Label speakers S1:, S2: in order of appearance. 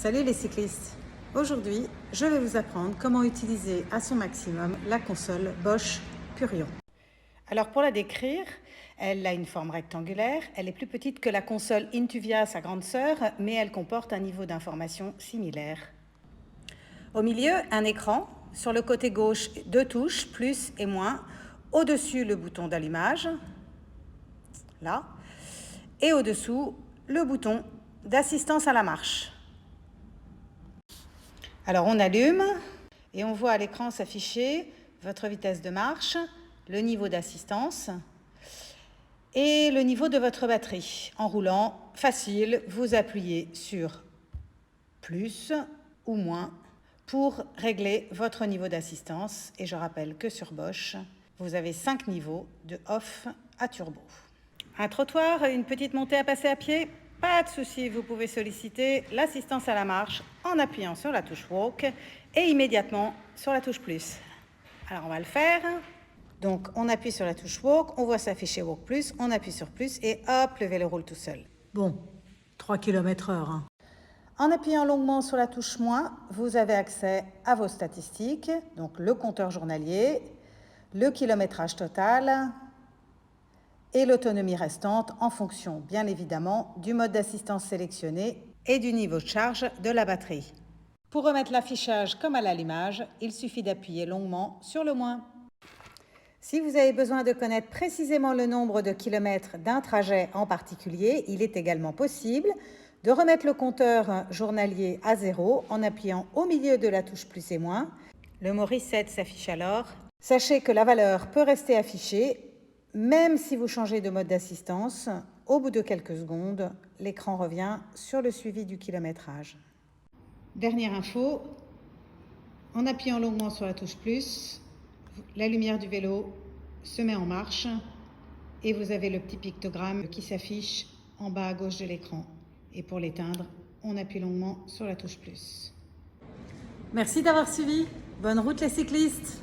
S1: Salut les cyclistes! Aujourd'hui, je vais vous apprendre comment utiliser à son maximum la console Bosch Purion. Alors pour la décrire, elle a une forme rectangulaire, elle est plus petite que la console Intuvia, sa grande sœur, mais elle comporte un niveau d'information similaire. Au milieu, un écran, sur le côté gauche, deux touches, plus et moins, au-dessus le bouton d'allumage, là, et au-dessous le bouton d'assistance à la marche. Alors on allume et on voit à l'écran s'afficher votre vitesse de marche, le niveau d'assistance et le niveau de votre batterie. En roulant, facile, vous appuyez sur plus ou moins pour régler votre niveau d'assistance. Et je rappelle que sur Bosch, vous avez 5 niveaux de off à turbo. Un trottoir, une petite montée à passer à pied, pas de souci, vous pouvez solliciter l'assistance à la marche en appuyant sur la touche Walk et immédiatement sur la touche Plus. Alors on va le faire. Donc on appuie sur la touche Walk, on voit s'afficher Walk Plus, on appuie sur Plus et hop, le vélo roule tout seul.
S2: Bon, 3 km/h. Hein.
S1: En appuyant longuement sur la touche Moins, vous avez accès à vos statistiques, donc le compteur journalier, le kilométrage total et l'autonomie restante en fonction, bien évidemment, du mode d'assistance sélectionné et du niveau de charge de la batterie. Pour remettre l'affichage comme à l'allumage, il suffit d'appuyer longuement sur le moins. Si vous avez besoin de connaître précisément le nombre de kilomètres d'un trajet en particulier, il est également possible de remettre le compteur journalier à 0 en appuyant au milieu de la touche plus et moins. Le mot Reset s'affiche alors. Sachez que la valeur peut rester affichée même si vous changez de mode d'assistance. Au bout de quelques secondes, l'écran revient sur le suivi du kilométrage. Dernière info, en appuyant longuement sur la touche plus, la lumière du vélo se met en marche et vous avez le petit pictogramme qui s'affiche en bas à gauche de l'écran. Et pour l'éteindre, on appuie longuement sur la touche plus.
S2: Merci d'avoir suivi. Bonne route les cyclistes!